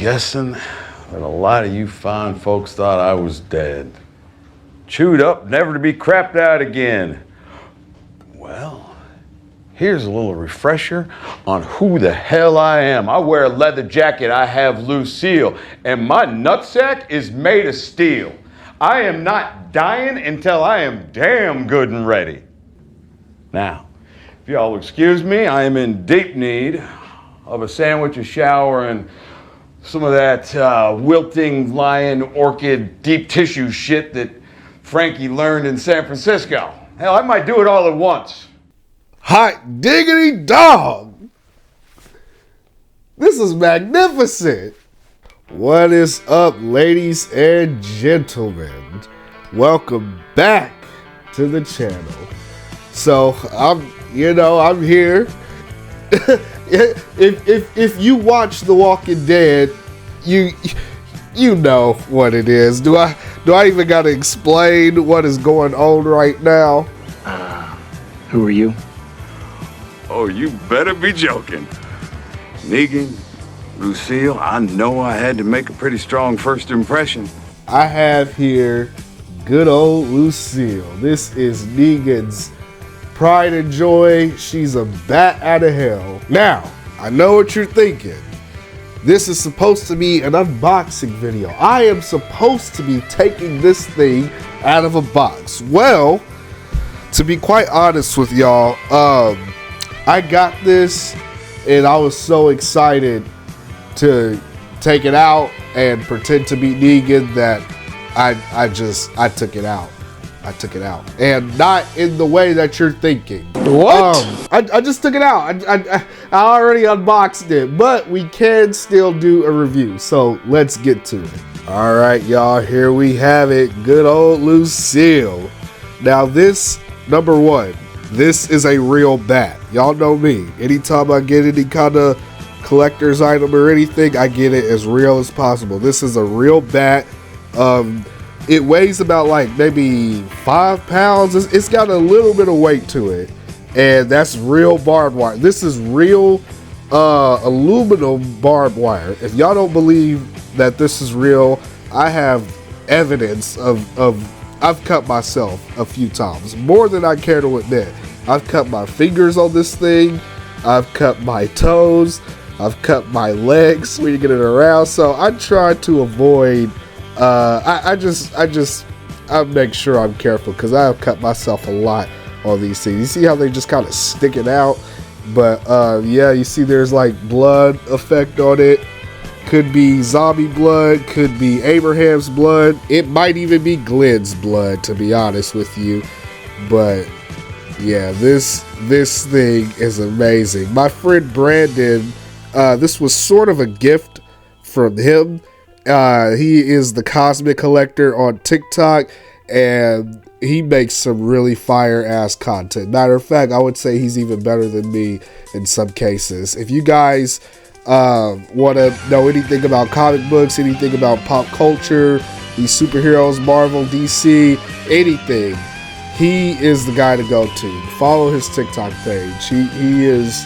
guessing that a lot of you fine folks thought I was dead. Chewed up, never to be crapped out again. Well, here's a little refresher on who the hell I am. I wear a leather jacket, I have Lucille, and my nutsack is made of steel. I am not dying until I am damn good and ready. Now, if y'all excuse me, I am in deep need of a sandwich, a shower, and some of that wilting lion orchid deep tissue shit that Frankie learned in San Francisco. Hell, I might do it all at once. Hot diggity dog! This is magnificent! What is up, ladies and gentlemen? Welcome back to the channel. So, I'm here. If you watch The Walking Dead, you know what it is. Do I even gotta explain what is going on right now? Who are you? Oh, you better be joking. Negan, Lucille, I know I had to make a pretty strong first impression. I have here good old Lucille. This is Negan's pride and joy. She's a bat out of hell. Now, I know what you're thinking. This is supposed to be an unboxing video. I am supposed to be taking this thing out of a box. Well, to be quite honest with y'all, I got this and I was so excited to take it out and pretend to be Negan that I took it out. I took it out, and not in the way that you're thinking. What? I just took it out. I already unboxed it, but we can still do a review. So let's get to it. All right, y'all. Here we have it. Good old Lucille. Now this, number one, this is a real bat. Y'all know me. Anytime I get any kind of collector's item or anything, I get it as real as possible. This is a real bat. It weighs about like maybe 5 pounds. It's got a little bit of weight to it, and that's real barbed wire. This is real aluminum barbed wire. If y'all don't believe that this is real, I have evidence of I've cut myself a few times, more than I care to admit. I've cut my fingers on this thing. I've cut my toes. I've cut my legs when you get it around. So I try to avoid. I make sure I'm careful because I have cut myself a lot on these things. You see how they just kind of stick it out? But yeah, you see there's like blood effect on it. Could be zombie blood, could be Abraham's blood. It might even be Glenn's blood, to be honest with you. But yeah, this thing is amazing. My friend Brandon, this was sort of a gift from him. He is the Cosmic Collector on TikTok, and he makes some really fire ass content. Matter of fact, I would say he's even better than me in some cases. If you guys want to know anything about comic books, anything about pop culture, these superheroes, Marvel, DC, anything, he is the guy to go to. Follow his TikTok page. He is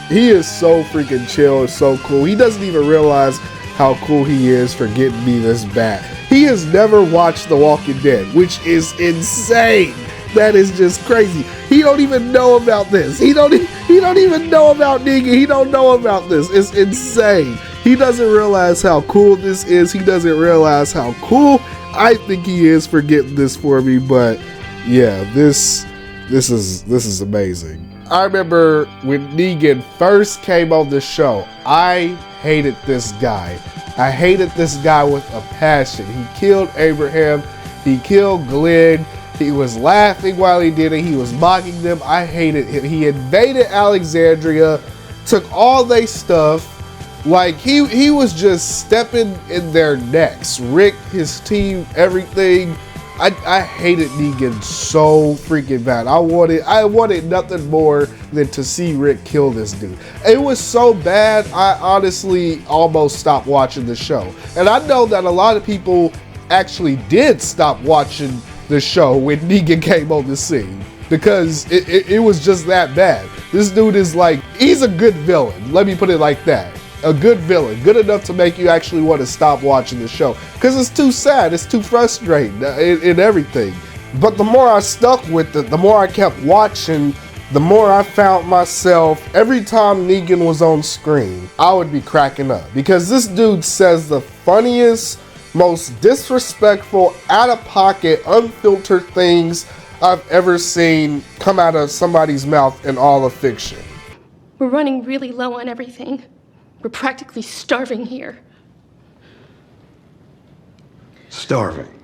so freaking chill and so cool. He doesn't even realize how cool he is for getting me this bat. He has never watched The Walking Dead, which is insane. That is just crazy. He don't even know about this. He don't even know about Negan. He don't know about this. It's insane. He doesn't realize how cool this is. He doesn't realize how cool I think he is for getting this for me. But yeah, this is amazing. I remember when Negan first came on the show, I hated this guy. I hated this guy with a passion. He killed Abraham. He killed Glenn. He was laughing while he did it. He was mocking them. I hated him. He invaded Alexandria, took all their stuff. Like he was just stepping in their necks. Rick, his team, everything. I hated Negan so freaking bad. I wanted nothing more than to see Rick kill this dude. It was so bad, I honestly almost stopped watching the show. And I know that a lot of people actually did stop watching the show when Negan came on the scene, because it was just that bad. This dude is like, he's a good villain. Let me put it like that. A good villain, good enough to make you actually want to stop watching the show. Because it's too sad, it's too frustrating in everything. But the more I stuck with it, the more I kept watching, the more I found myself, every time Negan was on screen, I would be cracking up. Because this dude says the funniest, most disrespectful, out-of-pocket, unfiltered things I've ever seen come out of somebody's mouth in all of fiction. We're running really low on everything. We're practically starving here. Starving.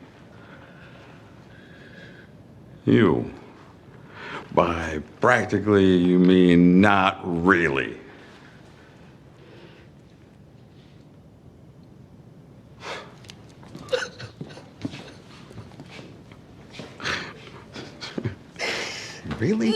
You. By practically, you mean not really. Really?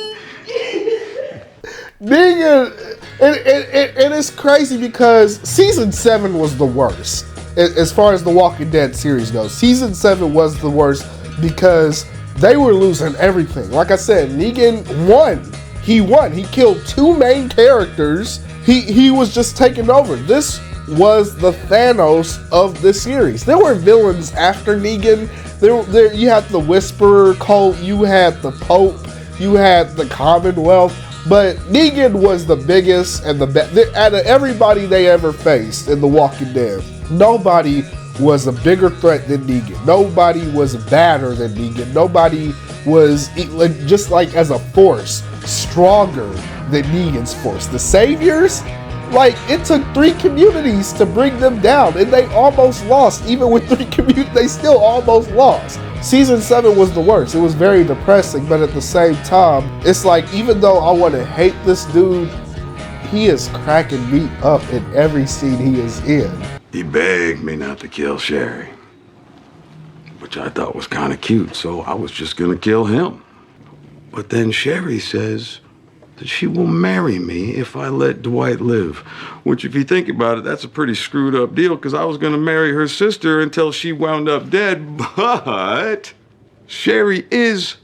Nigga, and it's crazy because season 7 was the worst. As far as the Walking Dead series goes, season 7 was the worst because they were losing everything. Like I said, Negan won. He won. He killed 2 main characters. He was just taking over. This was the Thanos of the series. There were villains after Negan. There you had the Whisperer cult, you had the Pope, you had the Commonwealth, but Negan was the biggest and the best. Out of everybody they ever faced in The Walking Dead, nobody was a bigger threat than Negan. Nobody was badder than Negan. Nobody was, just like as a force, stronger than Negan's force. The Saviors, like, it took 3 communities to bring them down, and they almost lost. Even with 3 communities, they still almost lost. Season 7 was the worst. It was very depressing, but at the same time, it's like, even though I want to hate this dude, he is cracking me up in every scene he is in. He begged me not to kill Sherry, which I thought was kind of cute, so I was just gonna kill him. But then Sherry says that she will marry me if I let Dwight live, which, if you think about it, that's a pretty screwed up deal, because I was gonna marry her sister until she wound up dead. But Sherry is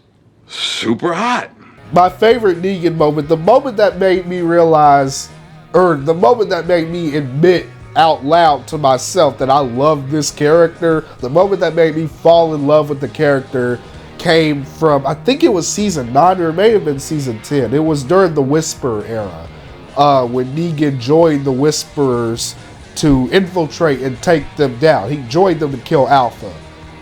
super hot. My favorite Negan moment, the moment that made me realize, or the moment that made me admit out loud to myself that I love this character, the moment that made me fall in love with the character, came from, I think it was season 9, or it may have been season 10. It was during the Whisperer era, when Negan joined the Whisperers to infiltrate and take them down. He joined them to kill Alpha.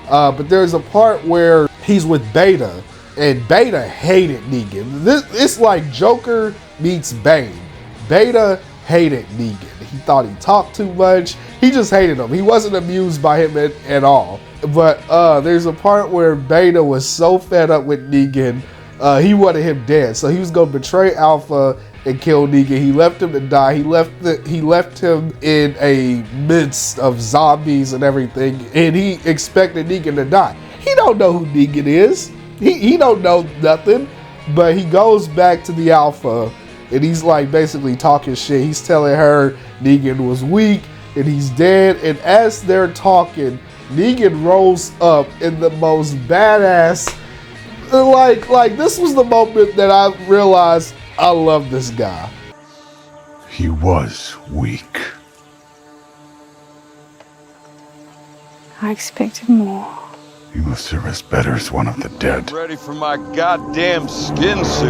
But there's a part where he's with Beta, and Beta hated Negan. It's like Joker meets Bane. Beta hated Negan. He thought he talked too much. He just hated him. He wasn't amused by him at all. But there's a part where Beta was so fed up with Negan, he wanted him dead. So he was going to betray Alpha and kill Negan. He left him to die. He left him in a midst of zombies and everything, and he expected Negan to die. He don't know who Negan is. He don't know nothing. But he goes back to the Alpha, and he's like basically talking shit. He's telling her Negan was weak and he's dead. And as they're talking, Negan rolls up in the most badass, like this was the moment that I realized I love this guy. He was weak. I expected more. He will serve us better as one of the dead. Ready for my goddamn skin suit.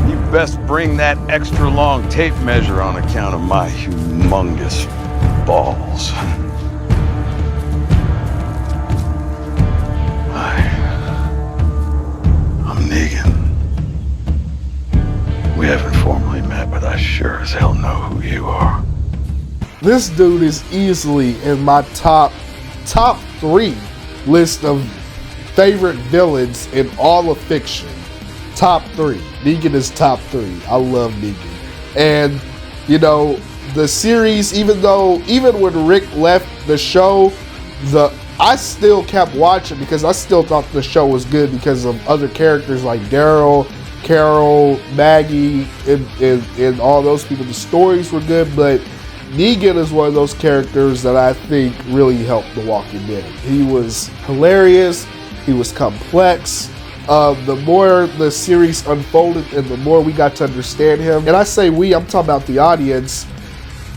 You best bring that extra long tape measure on account of my humongous balls. I'm Negan. We haven't formally met, but I sure as hell know who you are. This dude is easily in my top 3 list of favorite villains in all of fiction. Top 3. Negan is top 3. I love Negan. And, you know, the series, even when Rick left the show, I still kept watching because I still thought the show was good because of other characters like Daryl, Carol, Maggie, and all those people. The stories were good, but Negan is one of those characters that I think really helped The Walking Dead. He was hilarious. He was complex. The more the series unfolded and the more we got to understand him, and I say we, I'm talking about the audience,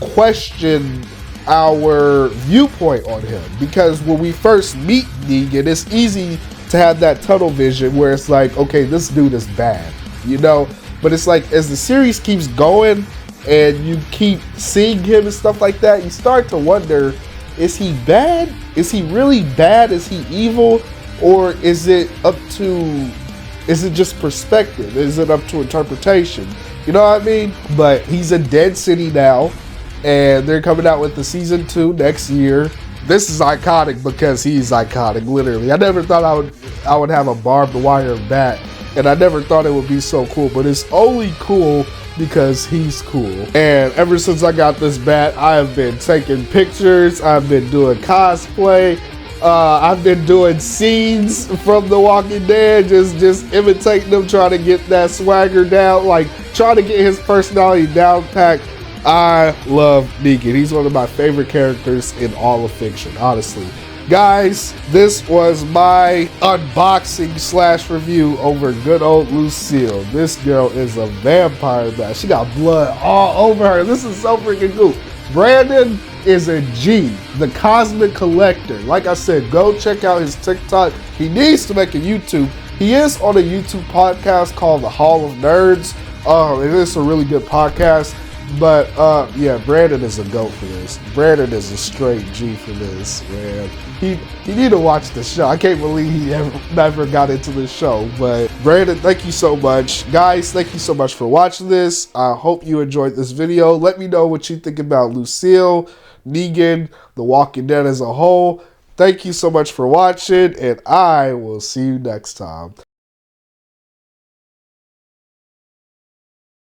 question our viewpoint on him, because when we first meet Negan, it's easy to have that tunnel vision where it's like, okay, this dude is bad, you know? But it's like, as the series keeps going and you keep seeing him and stuff like that, you start to wonder, is he bad? Is he really bad? Is he evil? Or is it just perspective? Is it up to interpretation? You know what I mean? But he's a dead city now, and they're coming out with the season 2 next year. This is iconic because he's iconic, literally. I never thought I would have a barbed wire bat, and I never thought it would be so cool, but it's only cool because he's cool. And ever since I got this bat, I have been taking pictures, I've been doing cosplay, I've been doing scenes from The Walking Dead, just imitating them, trying to get that swagger down, like trying to get his personality down packed. I love Negan. He's one of my favorite characters in all of fiction, honestly. Guys, this was my unboxing / review over good old Lucille. This girl is a vampire, man. She got blood all over her. This is so freaking cool. Brandon is a G, the Cosmic Collector. Like I said, go check out his TikTok. He needs to make a YouTube. He is on a YouTube podcast called The Hall of Nerds. It is a really good podcast. But yeah, Brandon is a GOAT for this. Brandon is a straight G for this, man. He need to watch the show. I can't believe he never got into the show. But Brandon, thank you so much. Guys, thank you so much for watching this. I hope you enjoyed this video. Let me know what you think about Lucille, Negan, The Walking Dead as a whole. Thank you so much for watching, and I will see you next time.